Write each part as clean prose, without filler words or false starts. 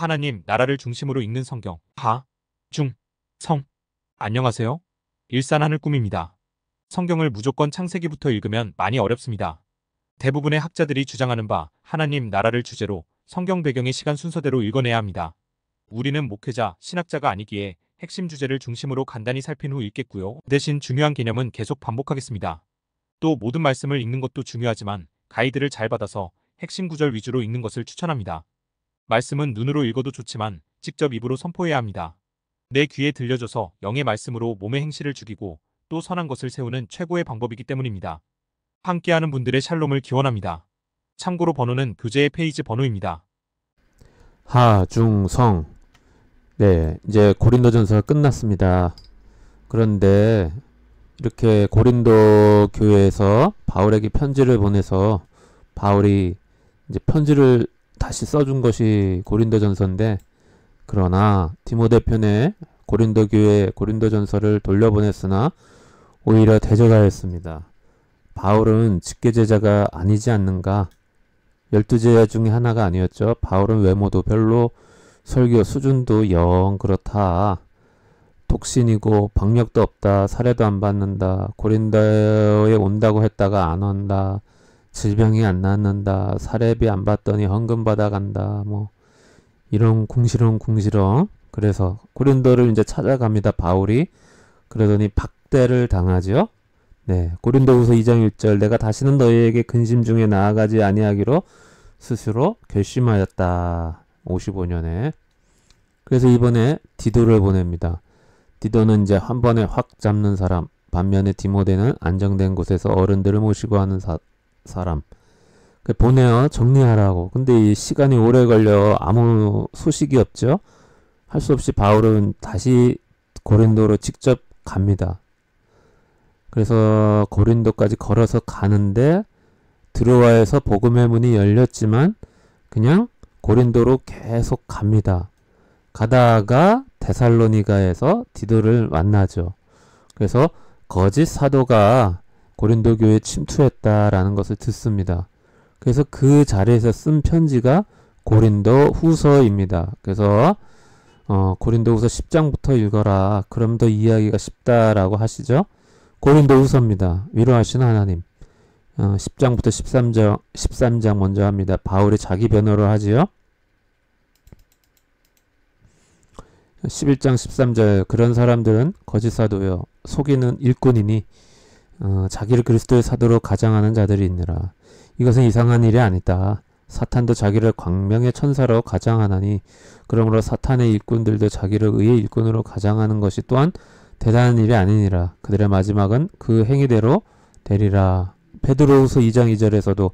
하나님 나라를 중심으로 읽는 성경 하, 중, 성. 안녕하세요. 일산하늘 꿈입니다. 성경을 무조건 창세기부터 읽으면 많이 어렵습니다. 대부분의 학자들이 주장하는 바 하나님 나라를 주제로 성경 배경의 시간 순서대로 읽어내야 합니다. 우리는 목회자, 신학자가 아니기에 핵심 주제를 중심으로 간단히 살핀 후 읽겠고요. 대신 중요한 개념은 계속 반복하겠습니다. 또 모든 말씀을 읽는 것도 중요하지만 가이드를 잘 받아서 핵심 구절 위주로 읽는 것을 추천합니다. 말씀은 눈으로 읽어도 좋지만 직접 입으로 선포해야 합니다. 내 귀에 들려줘서 영의 말씀으로 몸의 행실을 죽이고 또 선한 것을 세우는 최고의 방법이기 때문입니다. 함께하는 분들의 샬롬을 기원합니다. 참고로 번호는 교재의 페이지 번호입니다. 하, 중, 성. 네, 이제 고린도전서가 끝났습니다. 그런데 이렇게 고린도 교회에서 바울에게 편지를 보내서 바울이 이제 편지를 다시 써준 것이 고린도전서인데, 그러나 디모데편에 고린도 교회 고린도전서를 돌려보냈으나 오히려 대적하였습니다. 바울은 직계제자가 아니지 않는가? 12제자 중에 하나가 아니었죠. 바울은 외모도 별로, 설교 수준도 영 그렇다. 독신이고 박력도 없다. 사례도 안 받는다. 고린도에 온다고 했다가 안 온다. 질병이 안 낫는다. 사례비 안 받더니 헌금 받아간다. 뭐 이런 궁시렁. 그래서 고린도를 이제 찾아갑니다. 바울이. 그러더니 박대를 당하죠. 네, 고린도후서 2장 1절 내가 다시는 너희에게 근심 중에 나아가지 아니하기로 스스로 결심하였다. 55년에. 그래서 이번에 디도를 보냅니다. 디도는 이제 한 번에 확 잡는 사람, 반면에 디모데는 안정된 곳에서 어른들을 모시고 하는 사람. 보내요. 정리하라고. 근데 이 시간이 오래 걸려 아무 소식이 없죠. 할 수 없이 바울은 다시 고린도로 직접 갑니다. 그래서 고린도까지 걸어서 가는데 드로아에서 복음의 문이 열렸지만 그냥 고린도로 계속 갑니다. 가다가 데살로니가에서 디도를 만나죠. 그래서 거짓 사도가 고린도 교회에 침투했다라는 것을 듣습니다. 그래서 그 자리에서 쓴 편지가 고린도 후서입니다. 그래서 고린도 후서 10장부터 읽어라. 그럼 더 이해하기가 쉽다라고 하시죠. 고린도 후서입니다. 위로하시는 하나님. 10장부터 13장 먼저 합니다. 바울이 자기 변호를 하지요. 11장 13절 그런 사람들은 거짓 사도요 속이는 일꾼이니 자기를 그리스도의 사도로 가장하는 자들이 있느라. 이것은 이상한 일이 아니다. 사탄도 자기를 광명의 천사로 가장하나니 그러므로 사탄의 일꾼들도 자기를 의의 일꾼으로 가장하는 것이 또한 대단한 일이 아니니라. 그들의 마지막은 그 행위대로 되리라. 베드로후서 2장 2절에서도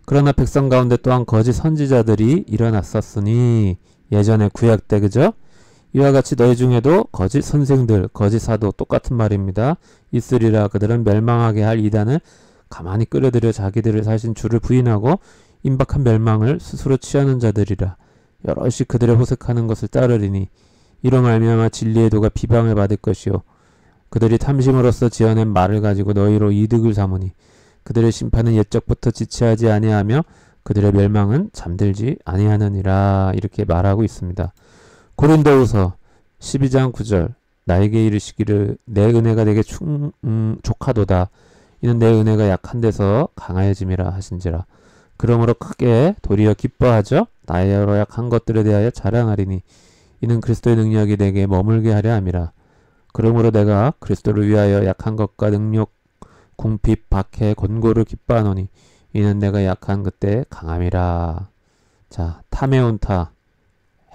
그러나 백성 가운데 또한 거짓 선지자들이 일어났었으니 예전에 구약 때 그죠? 이와 같이 너희 중에도 거짓 선생들, 거짓 사도 똑같은 말입니다. 있으리라. 그들은 멸망하게 할 이단을 가만히 끌어들여 자기들을 사신 주를 부인하고 임박한 멸망을 스스로 취하는 자들이라. 여럿이 그들의 호색하는 것을 따르리니 이로 말미암아 진리의 도가 비방을 받을 것이요 그들이 탐심으로써 지어낸 말을 가지고 너희로 이득을 삼으니 그들의 심판은 옛적부터 지체하지 아니하며 그들의 멸망은 잠들지 아니하느니라. 이렇게 말하고 있습니다. 고린도후서 12장 9절 나에게 이르시기를 내 은혜가 내게 족하도다. 이는 내 은혜가 약한 데서 강하여짐이라 하신지라. 그러므로 크게 도리어 기뻐하죠. 나의 여러 약한 것들에 대하여 자랑하리니 이는 그리스도의 능력이 내게 머물게 하려 함이라. 그러므로 내가 그리스도를 위하여 약한 것과 능력, 궁핍, 박해, 권고를 기뻐하노니 이는 내가 약한 그때 강함이라. 자, 타메온타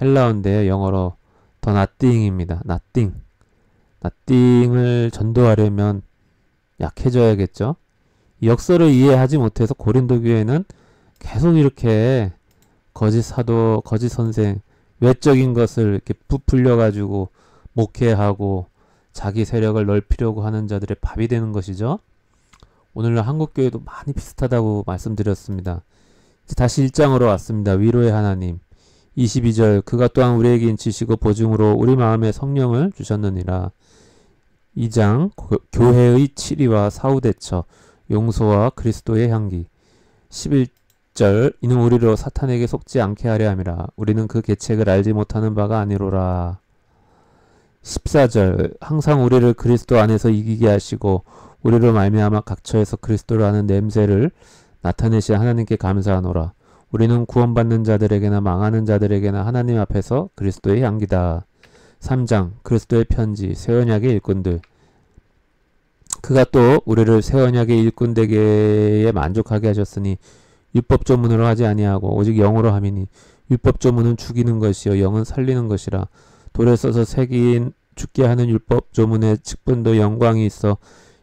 헬라어인데요. 영어로 더 나띵입니다. 나띵. 나띵을 전도하려면 약해져야겠죠. 역설을 이해하지 못해서 고린도 교회는 계속 이렇게 거짓 사도, 거짓 선생, 외적인 것을 이렇게 부풀려 가지고 목회하고 자기 세력을 넓히려고 하는 자들의 밥이 되는 것이죠. 오늘날 한국교회도 많이 비슷하다고 말씀드렸습니다. 이제 다시 1장으로 왔습니다. 위로의 하나님. 22절 그가 또한 우리에게 인치시고 보증으로 우리 마음에 성령을 주셨느니라. 2장 교회의 치리와 사후대처 용서와 그리스도의 향기. 10절 이는 우리로 사탄에게 속지 않게 하려 함이라. 우리는 그 계책을 알지 못하는 바가 아니로라. 14절 항상 우리를 그리스도 안에서 이기게 하시고 우리로 말미암아 각처에서 그리스도를 아는 냄새를 나타내신 하나님께 감사하노라. 우리는 구원받는 자들에게나 망하는 자들에게나 하나님 앞에서 그리스도의 향기다. 3장 그리스도의 편지 새 언약의 일꾼들. 그가 또 우리를 새 언약의 일꾼 되게에 만족하게 하셨으니 율법 조문으로 하지 아니하고 오직 영으로 함이니 율법 조문은 죽이는 것이요 영은 살리는 것이라. 돌에 써서 새긴 죽게 하는 율법 조문의 직분도 영광이 있어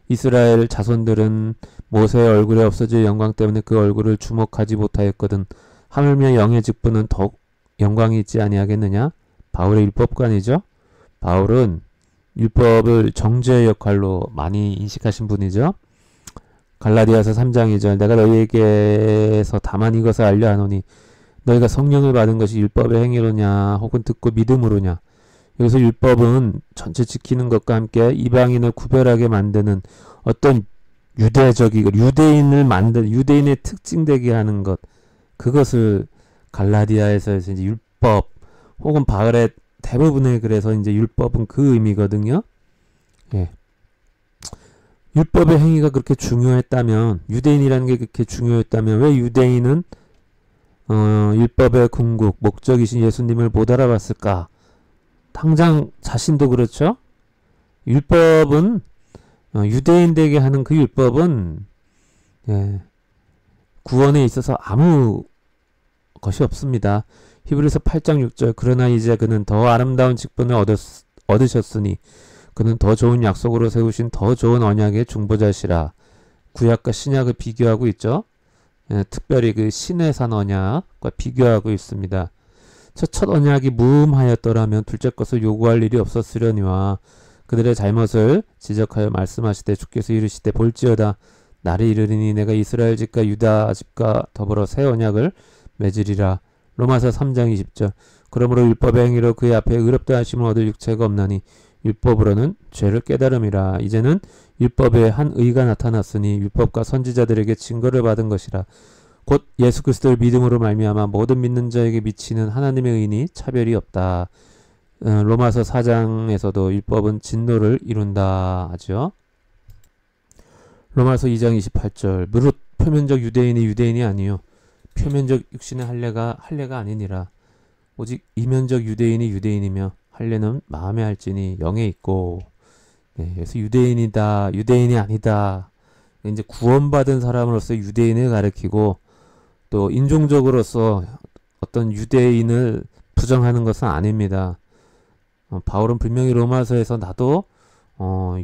이스라엘 자손들은 모세의 얼굴에 없어질 영광 때문에 그 얼굴을 주목하지 못하였거든. 하물며 영의 직분은 더욱 영광이 있지 아니하겠느냐? 바울의 율법관이죠. 바울은 율법을 정죄의 역할로 많이 인식하신 분이죠. 갈라디아서 3장 2절 내가 너희에게서 다만 이것을 알려 하노니 너희가 성령을 받은 것이 율법의 행위로냐 혹은 듣고 믿음으로냐. 여기서 율법은 전체 지키는 것과 함께 이방인을 구별하게 만드는 어떤 유대적이고 유대인의 특징되게 하는 것, 그것을 갈라디아에서 이제 율법 혹은 바울의 대부분의 그래서 이제 율법은 그 의미거든요. 예. 율법의 행위가 그렇게 중요했다면, 유대인이라는 게 그렇게 중요했다면 왜 유대인은 율법의 궁극 목적이신 예수님을 못 알아봤을까? 당장 자신도 그렇죠. 율법은 유대인 되게 하는 그 율법은 구원에 있어서 아무 것이 없습니다. 히브리서 8장 6절 그러나 이제 그는 더 아름다운 직분을 얻으셨으니 그는 더 좋은 약속으로 세우신 더 좋은 언약의 중보자시라. 구약과 신약을 비교하고 있죠. 특별히 그 시내산 언약과 비교하고 있습니다. 첫 언약이 무음하였더라면 둘째 것을 요구할 일이 없었으려니와 그들의 잘못을 지적하여 말씀하시되 주께서 이르시되 볼지어다 날이 이르리니 내가 이스라엘 집과 유다 집과 더불어 새 언약을 맺으리라. 로마서 3장 20절 그러므로 율법의 행위로 그의 앞에 의롭다 하심을 얻을 육체가 없나니 율법으로는 죄를 깨달음이라. 이제는 율법에 한 의가 나타났으니 율법과 선지자들에게 증거를 받은 것이라. 곧 예수 그리스도를 믿음으로 말미암아 모든 믿는 자에게 미치는 하나님의 의인이 차별이 없다. 로마서 4장에서도 율법은 진노를 이룬다 하죠. 로마서 2장 28절 무릇 표면적 유대인이 유대인이 아니요 표면적 육신의 할례가 아니니라. 오직 이면적 유대인이 유대인이며 할례는 마음에 할지니 영에 있고. 그래서 유대인이다 유대인이 아니다. 이제 구원받은 사람으로서 유대인을 가리키고 또 인종적으로서 어떤 유대인을 부정하는 것은 아닙니다. 바울은 분명히 로마서에서 나도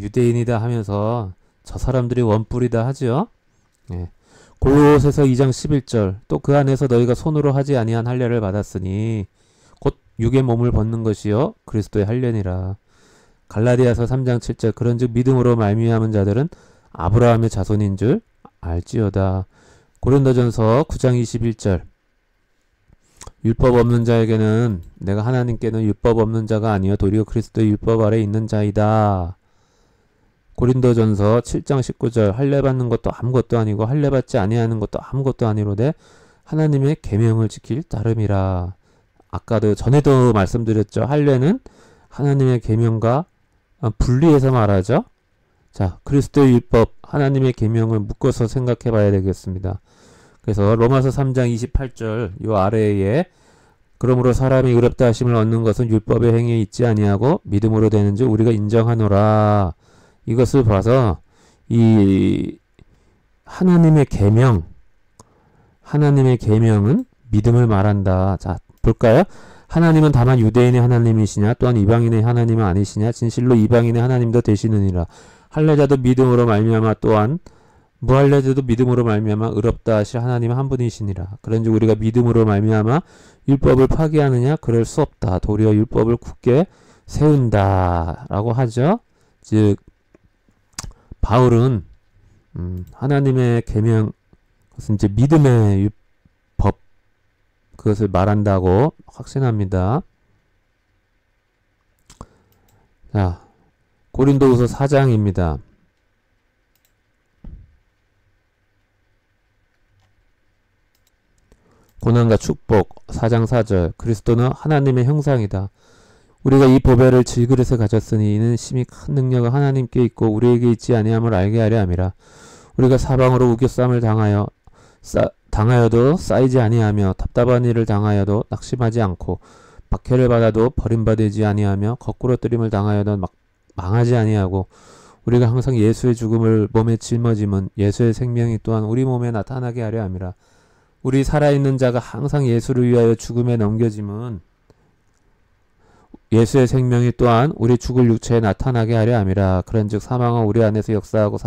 유대인이다 하면서 저 사람들이 원뿔이다 하죠. 골로새서 2장 11절 또 그 안에서 너희가 손으로 하지 아니한 할례를 받았으니 곧 육의 몸을 벗는 것이요 그리스도의 할례니라. 갈라디아서 3장 7절 그런즉 믿음으로 말미암은 자들은 아브라함의 자손인 줄 알지어다. 고린도전서 9장 21절 율법 없는 자에게는 내가 하나님께는 율법 없는 자가 아니요 도리어 그리스도의 율법 아래 있는 자이다. 고린도전서 7장 19절 할례 받는 것도 아무것도 아니고 할례 받지 아니하는 것도 아무것도 아니로되 하나님의 계명을 지킬 따름이라. 아까도 전에도 말씀드렸죠. 할례는 하나님의 계명과 분리해서 말하죠. 자, 그리스도의 율법 하나님의 계명을 묶어서 생각해 봐야 되겠습니다. 그래서 로마서 3장 28절 요 아래에 그러므로 사람이 의롭다 하심을 얻는 것은 율법의 행위에 있지 아니하고 믿음으로 되는 줄 우리가 인정하노라. 이것을 봐서 이 하나님의 계명은 믿음을 말한다. 자, 볼까요? 하나님은 다만 유대인의 하나님이시냐 또한 이방인의 하나님은 아니시냐 진실로 이방인의 하나님도 되시느니라. 할례자도 믿음으로 말미암아 또한 무할례자도 믿음으로 말미암아 의롭다 하실 하나님은 한 분이시니라. 그런즉 우리가 믿음으로 말미암아 율법을 파기하느냐 그럴 수 없다. 도리어 율법을 굳게 세운다라고 하죠. 즉 바울은 하나님의 계명 그것은 이제 믿음의 법 그것을 말한다고 확신합니다. 자, 고린도후서 4장입니다. 고난과 축복 4장 4절 그리스도는 하나님의 형상이다. 우리가 이 보배를 질그릇에 가졌으니 이는 심히 큰 능력은 하나님께 있고 우리에게 있지 아니함을 알게 하려 함이라. 우리가 사방으로 우겨쌈을 당하여도 쌓이지 아니하며 답답한 일을 당하여도 낙심하지 않고 박해를 받아도 버림받지 아니하며 거꾸로 뜨림을 당하여도 망하지 아니하고 우리가 항상 예수의 죽음을 몸에 짊어짐은 예수의 생명이 또한 우리 몸에 나타나게 하려 함이라. 우리 살아있는 자가 항상 예수를 위하여 죽음에 넘겨짐은 예수의 생명이 또한 우리 죽을 육체에 나타나게 하려 함이라. 그런즉 사망은 우리 안에서 역사하고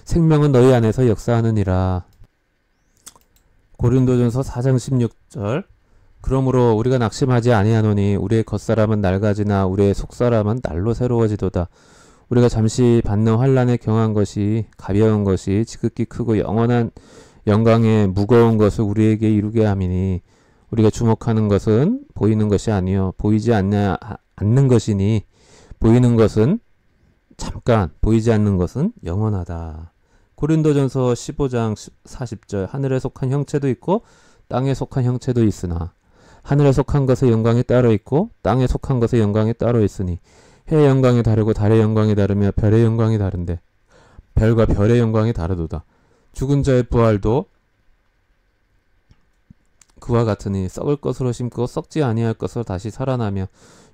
생명은 너희 안에서 역사하느니라. 고린도전서 4장 16절 그러므로 우리가 낙심하지 아니하노니 우리의 겉사람은 낡아지나 우리의 속사람은 날로 새로워지도다. 우리가 잠시 받는 환난에 경한 것이 가벼운 것이 지극히 크고 영원한 영광의 무거운 것을 우리에게 이루게 함이니 우리가 주목하는 것은 보이는 것이 아니요 보이지 않는 것이니 보이는 것은 잠깐 보이지 않는 것은 영원하다. 고린도전서 15장 40절 하늘에 속한 형체도 있고 땅에 속한 형체도 있으나 하늘에 속한 것의 영광이 따로 있고 땅에 속한 것의 영광이 따로 있으니 해의 영광이 다르고 달의 영광이 다르며 별의 영광이 다른데 별과 별의 영광이 다르도다. 죽은 자의 부활도 그와 같으니 썩을 것으로 심고 썩지 아니할 것으로 다시 살아나며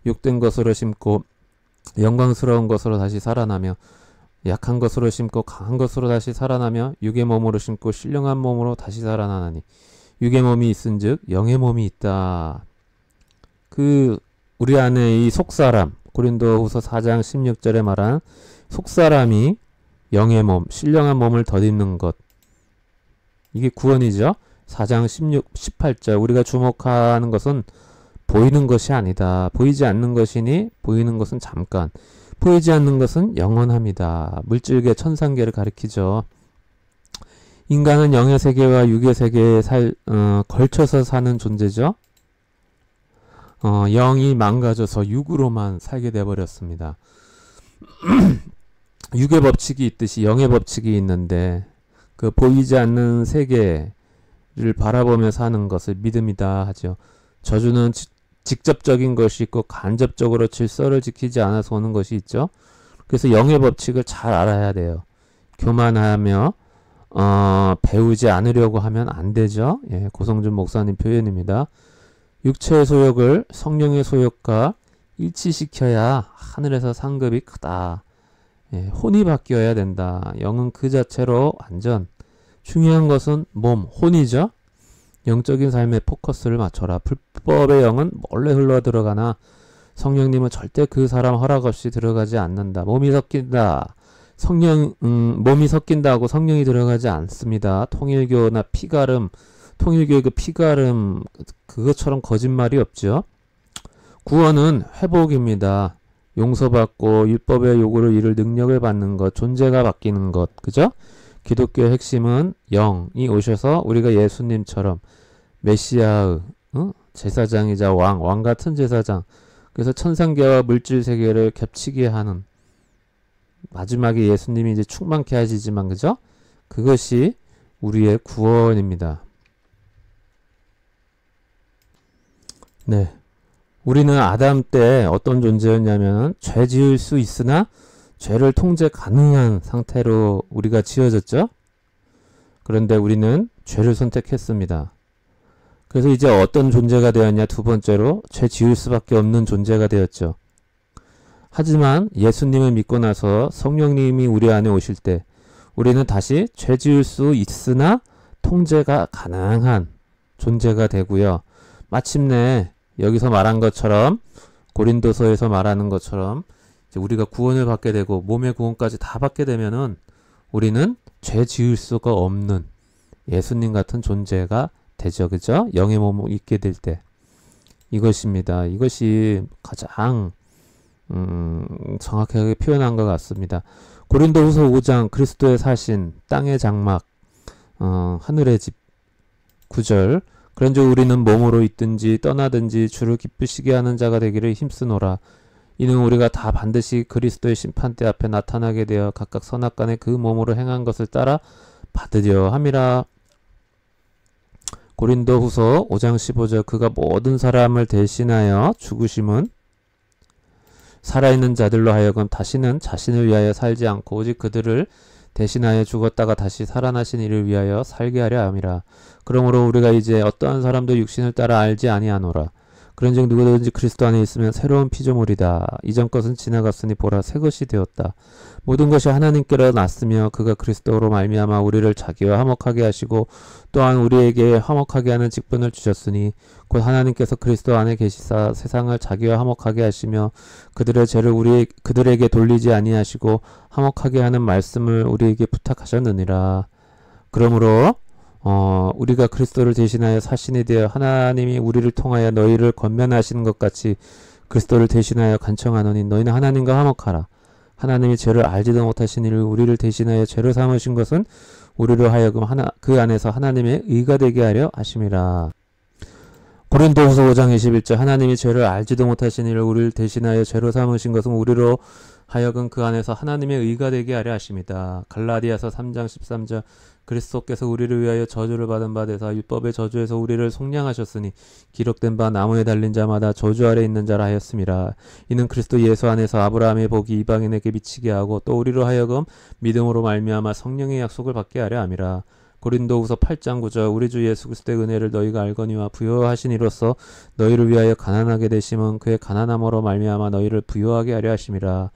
욕된 것으로 심고 영광스러운 것으로 다시 살아나며 약한 것으로 심고 강한 것으로 다시 살아나며 육의 몸으로 심고 신령한 몸으로 다시 살아나나니 육의 몸이 있은즉 영의 몸이 있다. 우리 안에 이 속사람 고린도후서 4장 16절에 말한 속사람이 영의 몸, 신령한 몸을 덧입는 것. 이게 구원이죠. 4장 18절 우리가 주목하는 것은 보이는 것이 아니다. 보이지 않는 것이니 보이는 것은 잠깐, 보이지 않는 것은 영원합니다. 물질계 천상계를 가리키죠. 인간은 영의 세계와 육의 세계에 걸쳐서 사는 존재죠. 영이 망가져서 육으로만 살게 돼버렸습니다. 육의 법칙이 있듯이 영의 법칙이 있는데 그 보이지 않는 세계를 바라보며 사는 것을 믿음이다 하죠. 저주는 직접적인 것이 있고 간접적으로 질서를 지키지 않아서 오는 것이 있죠. 그래서 영의 법칙을 잘 알아야 돼요. 교만하며 배우지 않으려고 하면 안 되죠. 예, 고성준 목사님 표현입니다. 육체의 소욕을 성령의 소욕과 일치시켜야 하늘에서 상급이 크다. 예, 혼이 바뀌어야 된다. 영은 그 자체로 완전. 중요한 것은 몸, 혼이죠. 영적인 삶에 포커스를 맞춰라. 불법의 영은 몰래 흘러 들어가나 성령님은 절대 그 사람 허락 없이 들어가지 않는다. 몸이 섞인다. 몸이 섞인다고 성령이 들어가지 않습니다. 통일교나 피가름, 통일교의 그 피가름 그것처럼 거짓말이 없죠. 구원은 회복입니다. 용서받고 율법의 요구를 이룰 능력을 받는 것, 존재가 바뀌는 것, 그죠? 기독교의 핵심은 영이 오셔서 우리가 예수님처럼 메시아의 제사장이자 왕 같은 제사장, 그래서 천상계와 물질 세계를 겹치게 하는 마지막에 예수님이 이제 충만케 하시지만 그죠? 그것이 우리의 구원입니다. 네. 우리는 아담 때 어떤 존재였냐면 죄 지을 수 있으나 죄를 통제 가능한 상태로 우리가 지어졌죠. 그런데 우리는 죄를 선택했습니다. 그래서 이제 어떤 존재가 되었냐? 두 번째로 죄 지을 수밖에 없는 존재가 되었죠. 하지만 예수님을 믿고 나서 성령님이 우리 안에 오실 때 우리는 다시 죄 지을 수 있으나 통제가 가능한 존재가 되고요. 마침내 여기서 말한 것처럼 고린도서에서 말하는 것처럼 이제 우리가 구원을 받게 되고 몸의 구원까지 다 받게 되면은 우리는 죄 지을 수가 없는 예수님 같은 존재가 되죠. 그죠? 영의 몸을 입게 될 때. 이것입니다. 이것이 가장 정확하게 표현한 것 같습니다. 고린도후서 5장 그리스도의 사신, 땅의 장막, 하늘의 집 9절 그런즉 우리는 몸으로 있든지 떠나든지 주를 기쁘시게 하는 자가 되기를 힘쓰노라. 이는 우리가 다 반드시 그리스도의 심판대 앞에 나타나게 되어 각각 선악간에 그 몸으로 행한 것을 따라 받으려 함이라. 고린도후서 5장 15절 그가 모든 사람을 대신하여 죽으심은 살아있는 자들로 하여금 다시는 자신을 위하여 살지 않고 오직 그들을 대신하여 죽었다가 다시 살아나신 이를 위하여 살게 하려 함이라. 그러므로 우리가 이제 어떠한 사람도 육신을 따라 알지 아니하노라. 그런즉 누구든지 그리스도 안에 있으면 새로운 피조물이다. 이전 것은 지나갔으니 보라 새 것이 되었다. 모든 것이 하나님께로 났으며 그가 그리스도로 말미암아 우리를 자기와 화목하게 하시고 또한 우리에게 화목하게 하는 직분을 주셨으니 곧 하나님께서 그리스도 안에 계시사 세상을 자기와 화목하게 하시며 그들의 죄를 그들에게 돌리지 아니하시고 화목하게 하는 말씀을 우리에게 부탁하셨느니라. 그러므로 우리가 그리스도를 대신하여 사신이 되어 하나님이 우리를 통하여 너희를 권면하시는 것 같이 그리스도를 대신하여 간청하노니 너희는 하나님과 화목하라. 하나님이 죄를 알지도 못하신 이를 우리를 대신하여 죄로 삼으신 것은 우리로 하여금 그 안에서 하나님의 의가 되게 하려 하심이라. 고린도후서 5장 21절 하나님이 죄를 알지도 못하신 이를 우리를 대신하여 죄로 삼으신 것은 우리로 하여금 그 안에서 하나님의 의가 되게 하려 하심이다. 갈라디아서 3장 13절 그리스도께서 우리를 위하여 저주를 받은 바 되사 율법의 저주에서 우리를 속량하셨으니 기록된 바 나무에 달린 자마다 저주 아래 있는 자라 하였음이라. 이는 그리스도 예수 안에서 아브라함의 복이 이방인에게 미치게 하고 또 우리로 하여금 믿음으로 말미암아 성령의 약속을 받게 하려 함이라. 고린도후서 8장 9절 우리 주 예수 그리스도의 은혜를 너희가 알거니와 부요하신 이로써 너희를 위하여 가난하게 되심은 그의 가난함으로 말미암아 너희를 부요하게 하려 하심이라.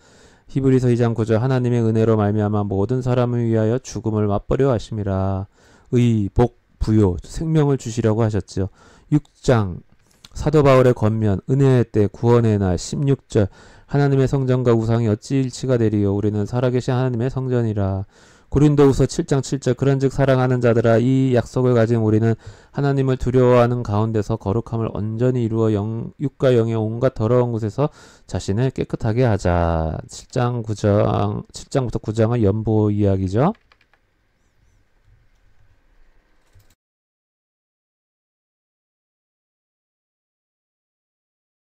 히브리서 2장 9절 하나님의 은혜로 말미암아 모든 사람을 위하여 죽음을 맛보려 하심이라. 의, 복, 부요, 생명을 주시려고 하셨죠. 6장 사도 바울의 권면 은혜의 때 구원의 날 16절 하나님의 성전과 우상이 어찌 일치가 되리요 우리는 살아계신 하나님의 성전이라. 고린도후서 7장 7절 그런즉 사랑하는 자들아 이 약속을 가진 우리는 하나님을 두려워하는 가운데서 거룩함을 온전히 이루어 육과 영의 온갖 더러운 곳에서 자신을 깨끗하게 하자. 7장부터 9장은 연보 이야기죠.